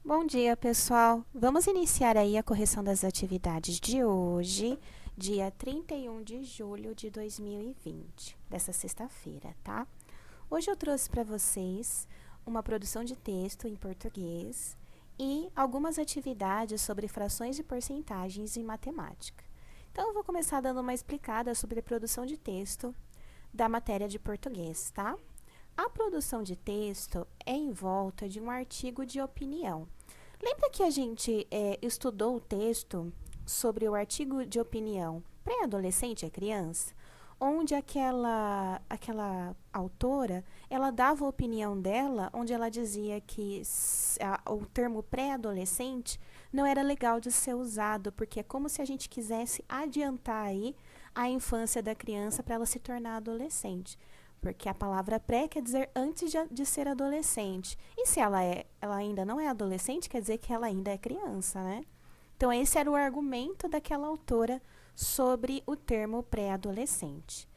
Bom dia, pessoal. Vamos iniciar aí a correção das atividades de hoje, dia 31 de julho de 2020, dessa sexta-feira, tá? Hoje eu trouxe para vocês uma produção de texto em português e algumas atividades sobre frações e porcentagens em matemática. Então, eu vou começar dando uma explicada sobre a produção de texto da matéria de português, tá? A produção de texto é em volta de um artigo de opinião. Lembra que a gente estudou o texto sobre o artigo de opinião pré-adolescente e criança? Onde aquela autora, ela dava a opinião dela, onde ela dizia que o termo pré-adolescente não era legal de ser usado, porque é como se a gente quisesse adiantar aí a infância da criança para ela se tornar adolescente. Porque a palavra pré quer dizer antes de ser adolescente. E se ela ainda não é adolescente, quer dizer que ela ainda é criança, né? Então, esse era o argumento daquela autora sobre o termo pré-adolescente.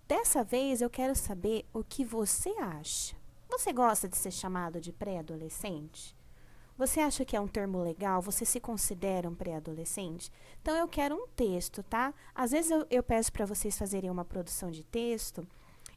Dessa vez, eu quero saber o que você acha. Você gosta de ser chamado de pré-adolescente? Você acha que é um termo legal? Você se considera um pré-adolescente? Então, eu quero um texto, tá? Às vezes, eu peço para vocês fazerem uma produção de texto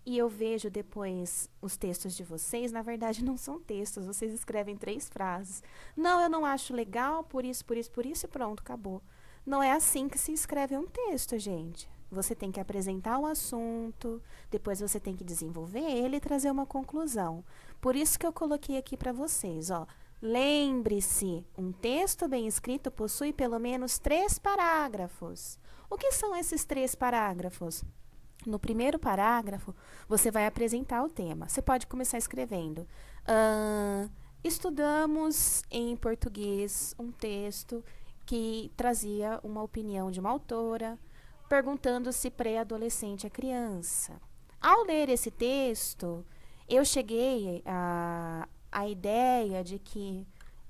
e eu vejo depois os textos de vocês, na verdade não são textos, vocês escrevem 3 frases. Não, eu não acho legal, por isso, por isso, por isso e pronto, acabou. Não é assim que se escreve um texto, gente. Você tem que apresentar o assunto, depois você tem que desenvolver ele e trazer uma conclusão. Por isso que eu coloquei aqui para vocês, ó. Lembre-se, um texto bem escrito possui pelo menos 3 parágrafos. O que são esses 3 parágrafos? No primeiro parágrafo, você vai apresentar o tema. Você pode começar escrevendo. Estudamos em português um texto que trazia uma opinião de uma autora, perguntando se pré-adolescente é criança. Ao ler esse texto, eu cheguei à ideia de que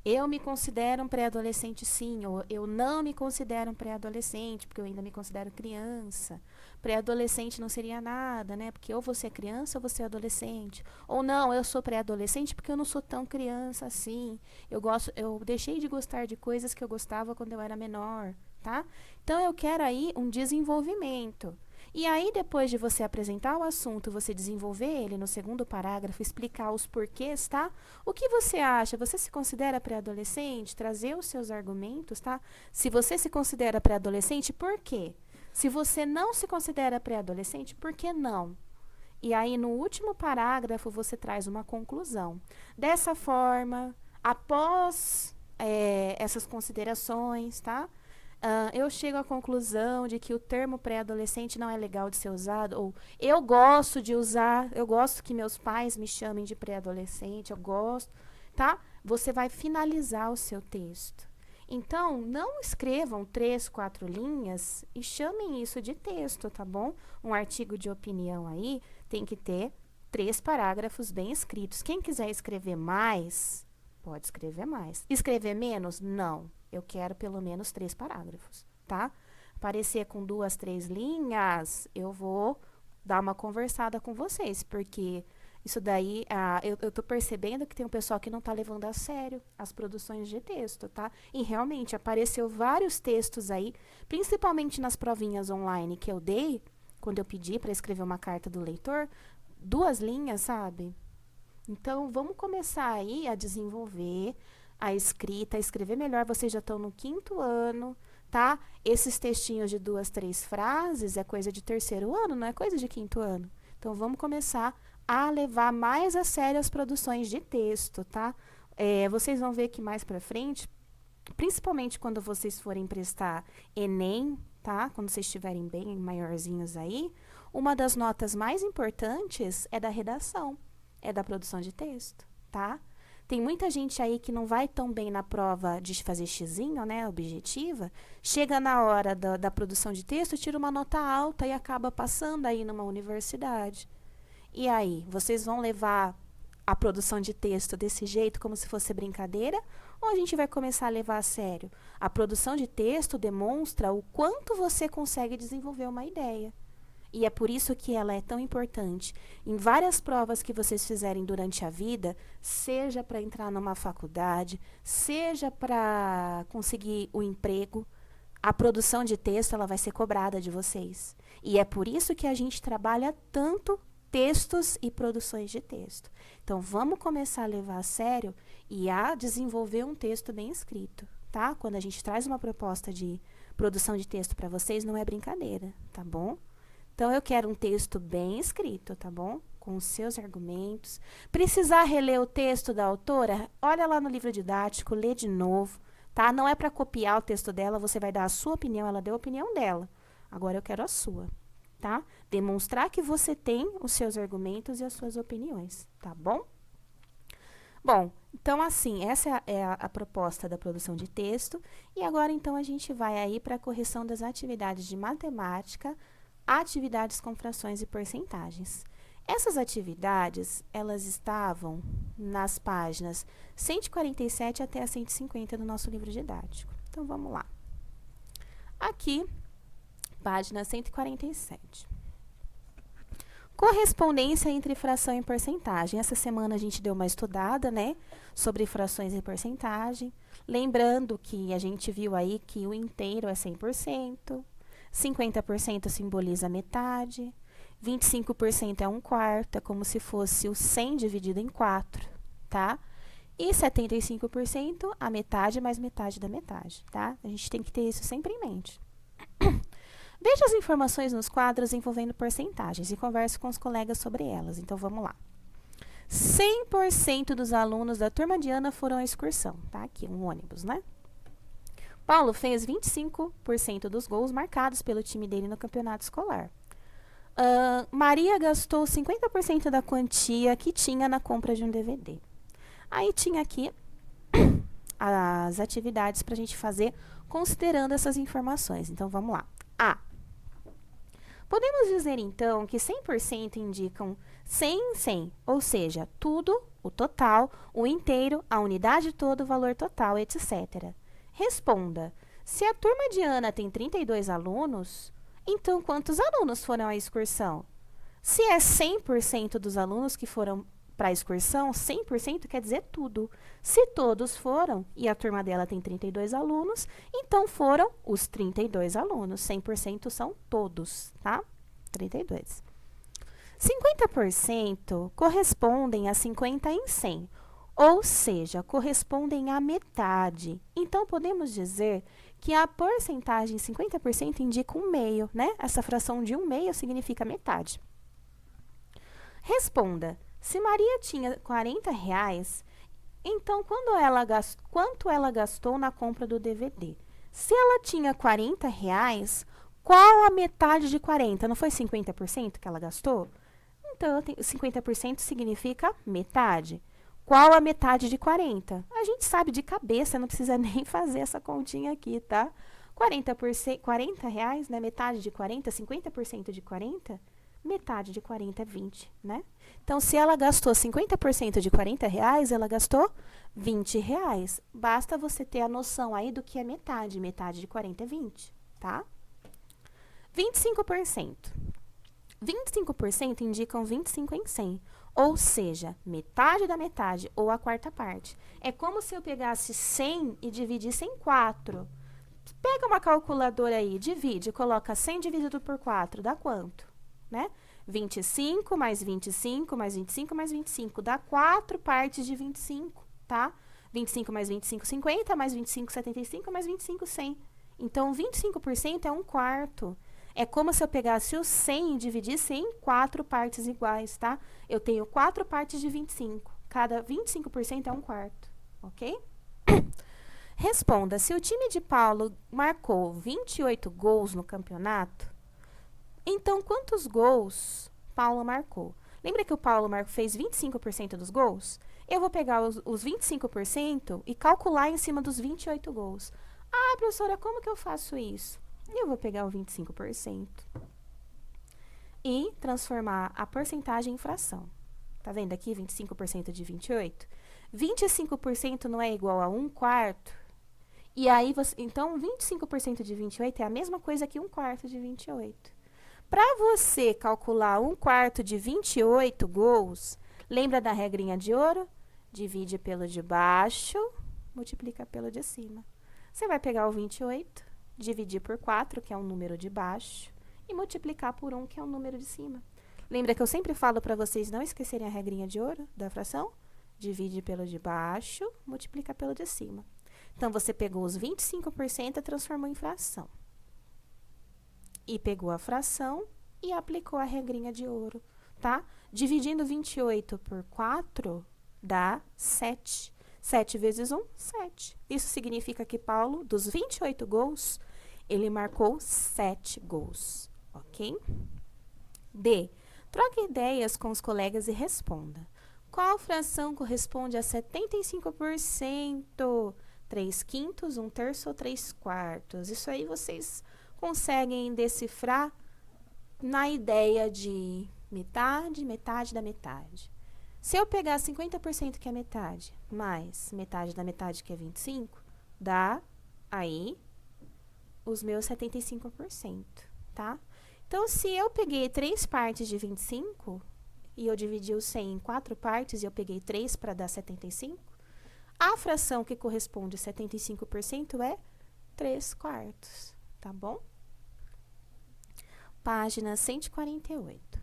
eu me considero um pré-adolescente sim, ou eu não me considero um pré-adolescente, porque eu ainda me considero criança. Pré-adolescente não seria nada, né? Porque ou você é criança ou você é adolescente. Ou não, eu sou pré-adolescente porque eu não sou tão criança assim. Eu deixei de gostar de coisas que eu gostava quando eu era menor, tá? Então eu quero aí um desenvolvimento. E aí, depois de você apresentar o assunto, você desenvolver ele no segundo parágrafo, explicar os porquês, tá? O que você acha? Você se considera pré-adolescente? Trazer os seus argumentos, tá? Se você se considera pré-adolescente, por quê? Se você não se considera pré-adolescente, por que não? E aí, no último parágrafo, você traz uma conclusão. Dessa forma, após essas considerações, tá? Eu chego à conclusão de que o termo pré-adolescente não é legal de ser usado, ou eu gosto de usar, eu gosto que meus pais me chamem de pré-adolescente, eu gosto, tá? Você vai finalizar o seu texto. Então, não escrevam 3, 4 linhas e chamem isso de texto, tá bom? Um artigo de opinião aí tem que ter 3 parágrafos bem escritos. Quem quiser escrever mais, pode escrever mais. Escrever menos? Não. Eu quero pelo menos 3 parágrafos, tá? Aparecer com 2, 3 linhas, eu vou dar uma conversada com vocês, porque isso daí, eu tô percebendo que tem um pessoal que não tá levando a sério as produções de texto, tá? E realmente apareceu vários textos aí, principalmente nas provinhas online que eu dei, quando eu pedi para escrever uma carta do leitor, 2 linhas, sabe? Então, vamos começar aí a desenvolver a escrita, a escrever melhor. Vocês já estão no 5º ano, tá? Esses textinhos de 2, 3 frases é coisa de 3º ano, não é coisa de 5º ano. Então, vamos começar a levar mais a sério as produções de texto, tá? Vocês vão ver que mais pra frente, principalmente quando vocês forem prestar Enem, tá? Quando vocês estiverem bem maiorzinhos aí, uma das notas mais importantes é da redação, é da produção de texto, tá? Tem muita gente aí que não vai tão bem na prova de fazer xizinho, né, objetiva, chega na hora da produção de texto, tira uma nota alta e acaba passando aí numa universidade. E aí, vocês vão levar a produção de texto desse jeito, como se fosse brincadeira, ou a gente vai começar a levar a sério? A produção de texto demonstra o quanto você consegue desenvolver uma ideia. E é por isso que ela é tão importante. Em várias provas que vocês fizerem durante a vida, seja para entrar numa faculdade, seja para conseguir o emprego, a produção de texto ela vai ser cobrada de vocês. E é por isso que a gente trabalha tanto textos e produções de texto. Então, vamos começar a levar a sério e a desenvolver um texto bem escrito, tá? Quando a gente traz uma proposta de produção de texto para vocês, não é brincadeira, tá bom? Então, eu quero um texto bem escrito, tá bom? Com os seus argumentos. Precisar reler o texto da autora? Olha lá no livro didático, lê de novo, tá? Não é para copiar o texto dela, você vai dar a sua opinião, ela deu a opinião dela. Agora eu quero a sua, tá? Demonstrar que você tem os seus argumentos e as suas opiniões, tá bom? Bom, então assim, essa é a proposta da produção de texto. E agora, então, a gente vai aí para a correção das atividades de matemática, atividades com frações e porcentagens. Essas atividades, elas estavam nas páginas 147 até a 150 do nosso livro didático. Então, vamos lá. Aqui, página 147. Correspondência entre fração e porcentagem. Essa semana a gente deu uma estudada, né, sobre frações e porcentagem. Lembrando que a gente viu aí que o inteiro é 100%. 50% simboliza metade, 25% é 1/4, é como se fosse o 100 dividido em 4, tá? E 75% a metade mais metade da metade, tá? A gente tem que ter isso sempre em mente. Veja as informações nos quadros envolvendo porcentagens e converse com os colegas sobre elas. Então, vamos lá. 100% dos alunos da turma de Ana foram à excursão, tá? Aqui, um ônibus, né? Paulo fez 25% dos gols marcados pelo time dele no campeonato escolar. Maria gastou 50% da quantia que tinha na compra de um DVD. Aí tinha aqui as atividades para a gente fazer considerando essas informações. Então, vamos lá. A. Podemos dizer, então, que 100% indicam 100 em 100, ou seja, tudo, o total, o inteiro, a unidade toda, o valor total, etc. Responda, se a turma de Ana tem 32 alunos, então quantos alunos foram à excursão? Se é 100% dos alunos que foram para a excursão, 100% quer dizer tudo. Se todos foram, e a turma dela tem 32 alunos, então foram os 32 alunos. 100% são todos, tá? 32. 50% correspondem a 50 em 100. Ou seja, correspondem à metade. Então, podemos dizer que a porcentagem 50% indica 1/2, né? Essa fração de 1/2 significa metade. Responda, se Maria tinha R$40, então quanto ela gastou na compra do DVD? Se ela tinha R$40, qual a metade de 40? Não foi 50% que ela gastou? Então, 50% significa metade. Qual a metade de 40? A gente sabe de cabeça, não precisa nem fazer essa continha aqui, tá? R$40, né? Metade de 40, 50% de 40, metade de 40 é 20, né? Então, se ela gastou 50% de R$40, ela gastou R$20. Basta você ter a noção aí do que é metade. Metade de 40 é 20, tá? 25%. 25% indicam 25 em 100. Ou seja, metade da metade, ou a quarta parte. É como se eu pegasse 100 e dividisse em 4. Pega uma calculadora aí, divide, coloca 100 dividido por 4, dá quanto? Né? 25 mais 25 mais 25 mais 25, dá 4 partes de 25, tá? 25 mais 25, 50, mais 25, 75, mais 25, 100. Então, 25% é 1/4. É como se eu pegasse o 100 e dividisse em 4 partes iguais, tá? Eu tenho 4 partes de 25. Cada 25% é 1/4, ok? Responda, se o time de Paulo marcou 28 gols no campeonato, então quantos gols Paulo marcou? Lembra que o Paulo fez 25% dos gols? Eu vou pegar os 25% e calcular em cima dos 28 gols. Ah, professora, como que eu faço isso? Eu vou pegar o 25% e transformar a porcentagem em fração. Tá vendo aqui 25% de 28? 25% não é igual a 1/4? E aí, então, 25% de 28 é a mesma coisa que 1/4 de 28. Para você calcular 1/4 de 28 gols, lembra da regrinha de ouro? Divide pelo de baixo, multiplica pelo de cima. Você vai pegar o 28, dividir por 4, que é um número de baixo, e multiplicar por 1, que é um número de cima. Lembra que eu sempre falo para vocês não esquecerem a regrinha de ouro da fração? Divide pelo de baixo, multiplica pelo de cima. Então, você pegou os 25% e transformou em fração. E pegou a fração e aplicou a regrinha de ouro, tá? Dividindo 28 por 4, dá 7. 7 vezes 1, 7. Isso significa que Paulo, dos 28 gols, ele marcou 7 gols, ok? D. Troque ideias com os colegas e responda. Qual fração corresponde a 75%? 3/5, 1/3 ou 3/4? Isso aí vocês conseguem decifrar na ideia de metade, metade da metade. Se eu pegar 50%, que é metade, mais metade da metade, que é 25, dá aí os meus 75%, tá? Então, se eu peguei 3 partes de 25 e eu dividi o 100 em 4 partes e eu peguei 3 para dar 75, a fração que corresponde a 75% é 3/4, tá bom? Página 148.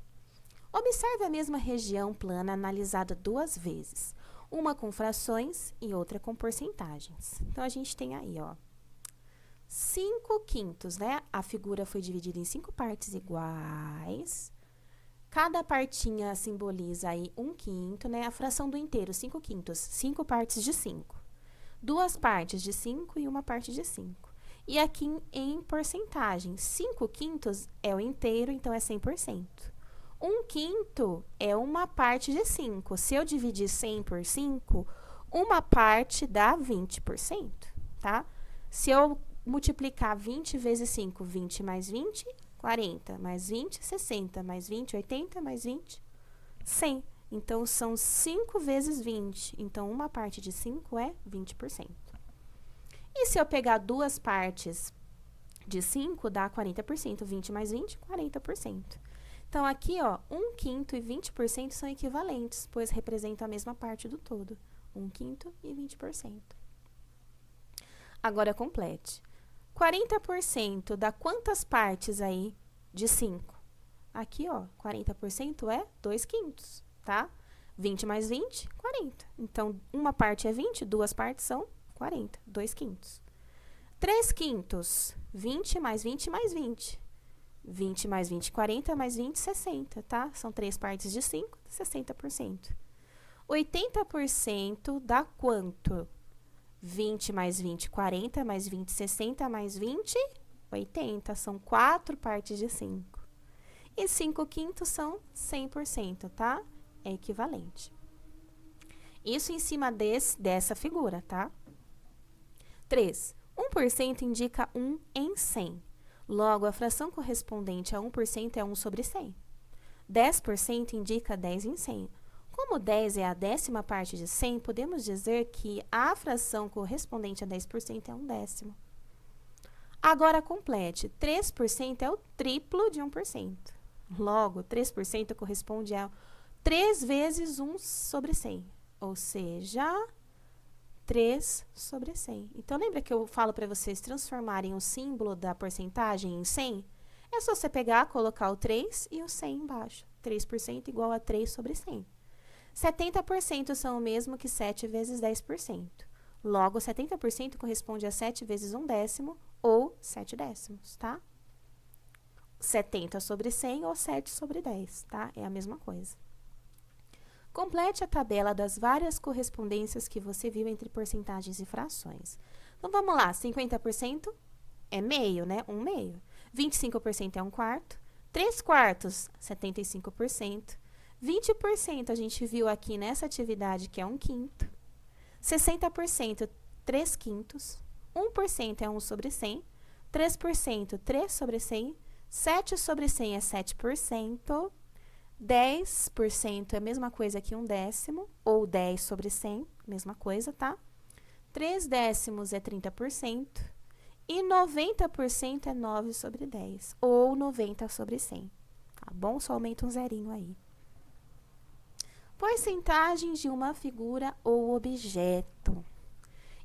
Observe a mesma região plana analisada 2 vezes, uma com frações e outra com porcentagens. Então, a gente tem aí, ó, 5/5, né? A figura foi dividida em 5 partes iguais. Cada partinha simboliza aí 1/5, né? A fração do inteiro, 5/5, 5 partes de 5. 2 partes de 5 e uma parte de 5. E aqui em porcentagem, 5/5 é o inteiro, então é 100%. 1/5 é uma parte de 5. Se eu dividir 100 por 5, uma parte dá 20%, tá? Se eu multiplicar 20 vezes 5, 20 mais 20, 40, mais 20, 60, mais 20, 80, mais 20, 100. Então, são 5 vezes 20. Então, uma parte de 5 é 20%. E se eu pegar 2 partes de 5, dá 40%. 20 mais 20, 40%. Então, aqui, ó, 1/5 e 20% são equivalentes, pois representam a mesma parte do todo. 1/5 e 20%. Agora, complete. 40% dá quantas partes aí de 5? Aqui, ó, 40% é 2/5, tá? 20 mais 20, 40. Então, uma parte é 20, 2 partes são 40, 2/5. 3/5, 20 mais 20 mais 20. 20 mais 20, 40, mais 20, 60, tá? São 3 partes de 5, 60%. 80% dá quanto? 20 mais 20, 40, mais 20, 60, mais 20, 80. São 4 partes de 5. E 5/5 são 100%, tá? É equivalente. Isso em cima dessa figura, tá? 3. 1% indica 1 em 100. Logo, a fração correspondente a 1% é 1 sobre 100. 10% indica 10 em 100. Como 10 é a 10ª parte de 100, podemos dizer que a fração correspondente a 10% é 1/10. Agora, complete. 3% é o triplo de 1%. Logo, 3% corresponde a 3 vezes 1 sobre 100. Ou seja, 3 sobre 100. Então, lembra que eu falo para vocês transformarem o símbolo da porcentagem em 100? É só você pegar, colocar o 3 e o 100 embaixo. 3% igual a 3 sobre 100. 70% são o mesmo que 7 vezes 10%. Logo, 70% corresponde a 7 vezes 1/10 ou 7/10, tá? 70 sobre 100 ou 7 sobre 10, tá? É a mesma coisa. Complete a tabela das várias correspondências que você viu entre porcentagens e frações. Então, vamos lá. 50% é meio, né? 1/2. 25% é 1/4. 3/4, 75%. 20% a gente viu aqui nessa atividade que é 1/5. 60%, 3/5. 1% é 1 sobre 100. 3%, 3 sobre 100. 7 sobre 100 é 7%. 10% é a mesma coisa que 1/10, ou 10 sobre 100, mesma coisa, tá? 3/10 é 30%. E 90% é 9 sobre 10, ou 90 sobre 100. tá bom? Só aumenta um zerinho aí. Porcentagem de uma figura ou objeto.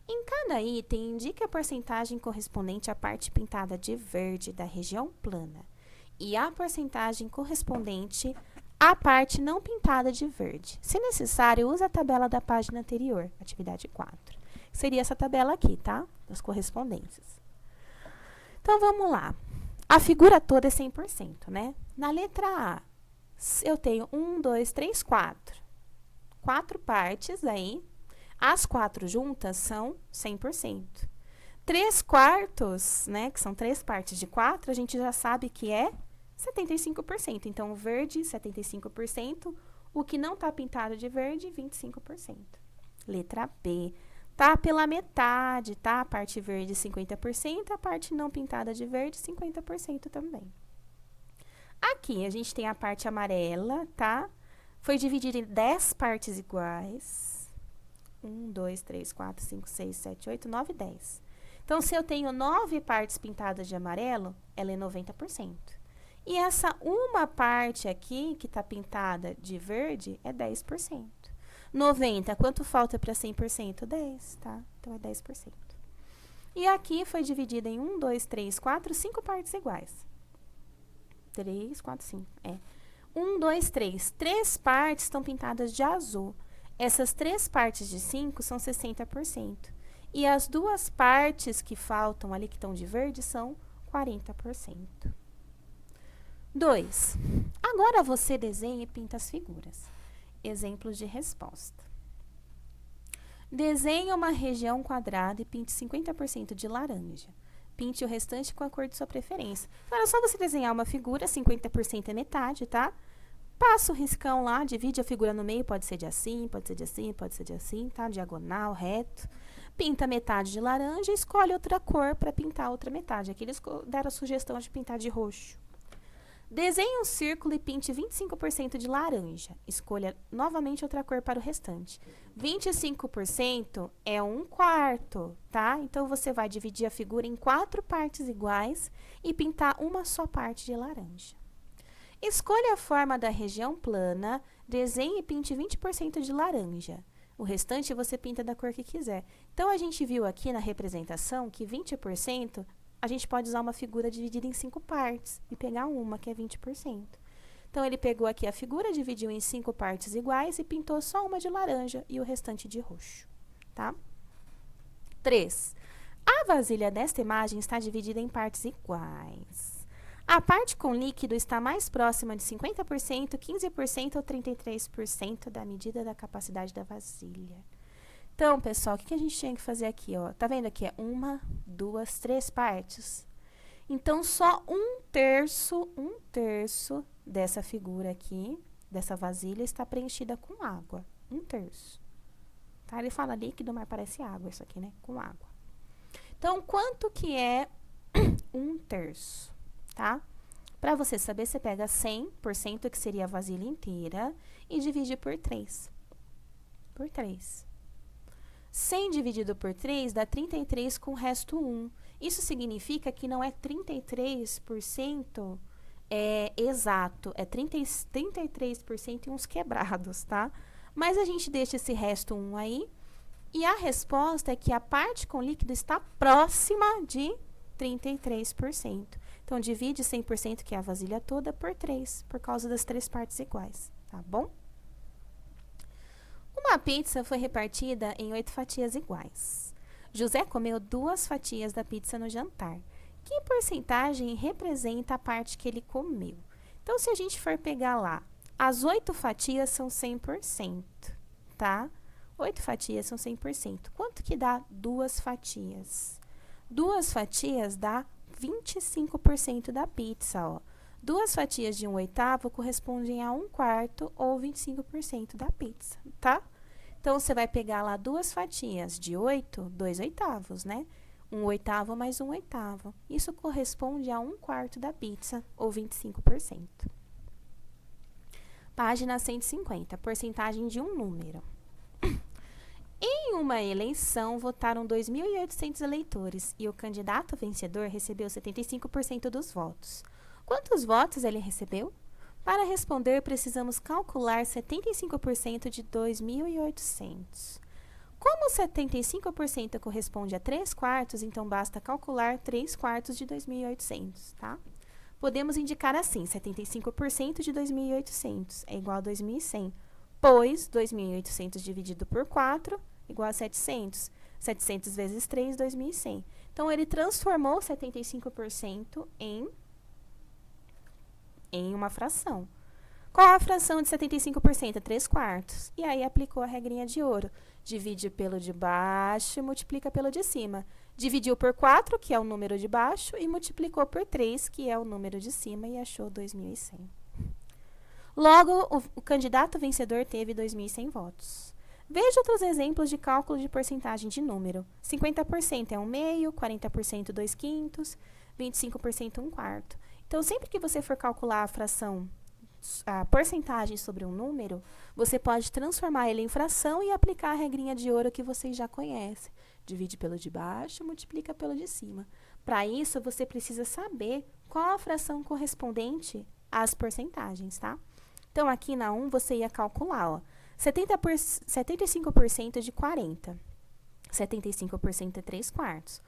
Em cada item, indique a porcentagem correspondente à parte pintada de verde da região plana e a porcentagem correspondente à parte não pintada de verde. Se necessário, use a tabela da página anterior, atividade 4. Seria essa tabela aqui, tá? Das correspondências. Então, vamos lá. A figura toda é 100%, né? Na letra A, eu tenho 1, 2, 3, 4. 4 partes aí. As 4 juntas são 100%. 3 quartos, né, que são 3 partes de 4, a gente já sabe que é 75%. Então, o verde, 75%. O que não está pintado de verde, 25%. Letra B. Tá pela metade, tá? A parte verde, 50%. A parte não pintada de verde, 50% também. Aqui, a gente tem a parte amarela, tá? Foi dividida em 10 partes iguais. 1, 2, 3, 4, 5, 6, 7, 8, 9, 10. Então, se eu tenho 9 partes pintadas de amarelo, ela é 90%. E essa uma parte aqui, que está pintada de verde, é 10%. 90, quanto falta para 100%? 10, tá? Então, é 10%. E aqui foi dividida em 1, 2, 3, 4, 5 partes iguais. 3, 4, 5, 1, 2, 3. 3 partes estão pintadas de azul. Essas 3 partes de 5 são 60%. E as 2 partes que faltam ali, que estão de verde, são 40%. 2. Agora você desenha e pinta as figuras. Exemplos de resposta. Desenhe uma região quadrada e pinte 50% de laranja. Pinte o restante com a cor de sua preferência. Então, era só você desenhar uma figura, 50% é metade, tá? Passa o riscão lá, divide a figura no meio, pode ser de assim, pode ser de assim, pode ser de assim, tá? Diagonal, reto. Pinta metade de laranja e escolhe outra cor para pintar a outra metade. Aqui eles deram a sugestão de pintar de roxo. Desenhe um círculo e pinte 25% de laranja. Escolha novamente outra cor para o restante. 25% é 1/4, tá? Então, você vai dividir a figura em 4 partes iguais e pintar uma só parte de laranja. Escolha a forma da região plana, desenhe e pinte 20% de laranja. O restante você pinta da cor que quiser. Então, a gente viu aqui na representação que 20%, a gente pode usar uma figura dividida em 5 partes e pegar uma, que é 20%. Então, ele pegou aqui a figura, dividiu em 5 partes iguais e pintou só uma de laranja e o restante de roxo, tá? 3. A vasilha desta imagem está dividida em partes iguais. A parte com líquido está mais próxima de 50%, 15% ou 33% da medida da capacidade da vasilha. Então, pessoal, o que a gente tinha que fazer aqui, ó? Tá vendo aqui? É 1, 2, 3 partes. Então, só 1/3 dessa figura aqui, dessa vasilha, está preenchida com água. 1/3. Tá? Ele fala líquido, mas parece água isso aqui, né? Com água. Então, quanto que é 1/3? Tá? Para você saber, você pega 100%, que seria a vasilha inteira, e divide por 3. Por 3. 100 dividido por 3 dá 33 com o resto 1. Isso significa que não é 33% exato, é 33% e uns quebrados, tá? Mas a gente deixa esse resto 1 aí, e a resposta é que a parte com líquido está próxima de 33%. Então, divide 100%, que é a vasilha toda, por 3, por causa das 3 partes iguais, tá bom? Uma pizza foi repartida em 8 fatias iguais. José comeu 2 fatias da pizza no jantar. Que porcentagem representa a parte que ele comeu? Então, se a gente for pegar lá, as 8 fatias são 100%, tá? 8 fatias são 100%. Quanto que dá 2 fatias? 2 fatias dá 25% da pizza, ó. 2 fatias de 1/8 correspondem a 1/4 ou 25% da pizza, tá? Então, você vai pegar lá 2 fatias de 8, 2/8, né? 1/8 mais 1/8. Isso corresponde a 1/4 da pizza, ou 25%. Página 150, porcentagem de um número. Em uma eleição, votaram 2.800 eleitores e o candidato vencedor recebeu 75% dos votos. Quantos votos ele recebeu? Para responder, precisamos calcular 75% de 2.800. Como 75% corresponde a 3/4, então basta calcular 3/4 de 2.800, tá? Podemos indicar assim, 75% de 2.800 é igual a 2.100, pois 2.800 dividido por 4 igual a 700. 700 vezes 3, 2.100. Então, ele transformou 75% em uma fração. Qual a fração de 75%? 3/4. E aí, aplicou a regrinha de ouro. Divide pelo de baixo e multiplica pelo de cima. Dividiu por 4, que é o número de baixo, e multiplicou por 3, que é o número de cima, e achou 2.100. Logo, o candidato vencedor teve 2.100 votos. Veja outros exemplos de cálculo de porcentagem de número. 50% é 1/2, 40% 2/5, 25% 1/4. Então, sempre que você for calcular a fração, a porcentagem sobre um número, você pode transformar ele em fração e aplicar a regrinha de ouro que vocês já conhecem. Divide pelo de baixo, multiplica pelo de cima. Para isso, você precisa saber qual a fração correspondente às porcentagens, tá? Então, aqui na 1, você ia calcular, ó, 75% de 40. 75% é 3/4.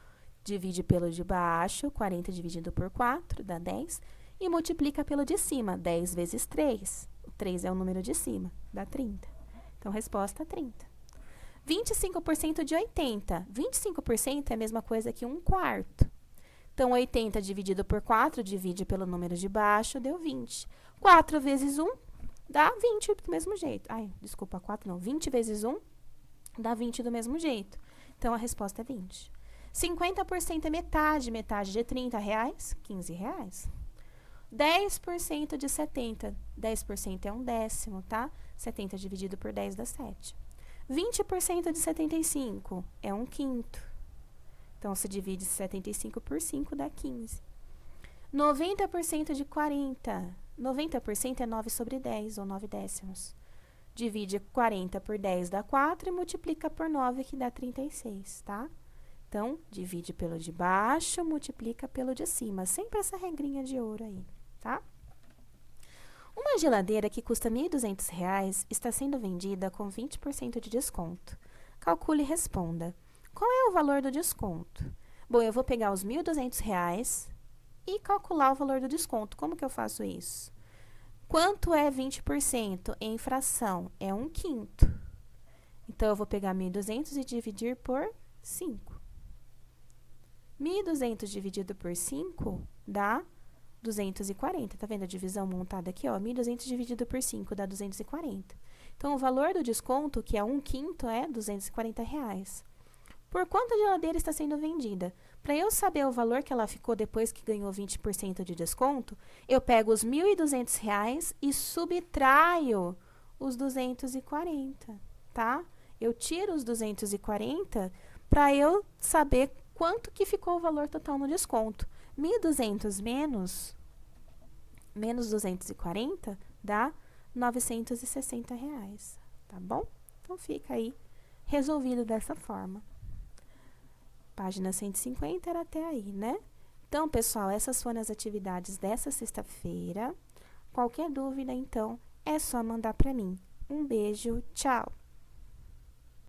Divide pelo de baixo, 40 dividido por 4, dá 10. E multiplica pelo de cima, 10 vezes 3. O 3 é o número de cima, dá 30. Então, resposta 30. 25% de 80. 25% é a mesma coisa que 1/4. Então, 80 dividido por 4, divide pelo número de baixo, deu 20. 4 vezes 1 dá 20 do mesmo jeito. Ai, desculpa, 4 não. 20 vezes 1 dá 20 do mesmo jeito. Então, a resposta é 20. 50% é metade. Metade de 30 reais, 15 reais. 10% de 70. 10% é 1/10, tá? 70 dividido por 10 dá 7. 20% de 75 é 1/5. Então, se divide 75 por 5, dá 15. 90% de 40. 90% é 9/10, ou 9/10. Divide 40 por 10, dá 4, e multiplica por 9, que dá 36, tá? Então, divide pelo de baixo, multiplica pelo de cima. Sempre essa regrinha de ouro aí, tá? Uma geladeira que custa R$ 1.200 está sendo vendida com 20% de desconto. Calcule e responda. Qual é o valor do desconto? Bom, eu vou pegar os R$ 1.200 e calcular o valor do desconto. Como que eu faço isso? Quanto é 20% em fração? É 1/5. Então, eu vou pegar 1.200 e dividir por 5. 1.200 dividido por 5 dá 240. Tá vendo a divisão montada aqui, ó? 1.200 dividido por 5 dá 240. Então, o valor do desconto, que é 1/5, é R$ 240. Por quanto a geladeira está sendo vendida? Para eu saber o valor que ela ficou depois que ganhou 20% de desconto, eu pego os R$ 1.200 e subtraio os 240, tá? Eu tiro os 240 para eu saber quanto que ficou o valor total no desconto. 1.200 menos 240 dá R$ 960, tá bom? Então, fica aí resolvido dessa forma. Página 150 era até aí, né? Então, pessoal, essas foram as atividades dessa sexta-feira. Qualquer dúvida, então, é só mandar para mim. Um beijo, tchau!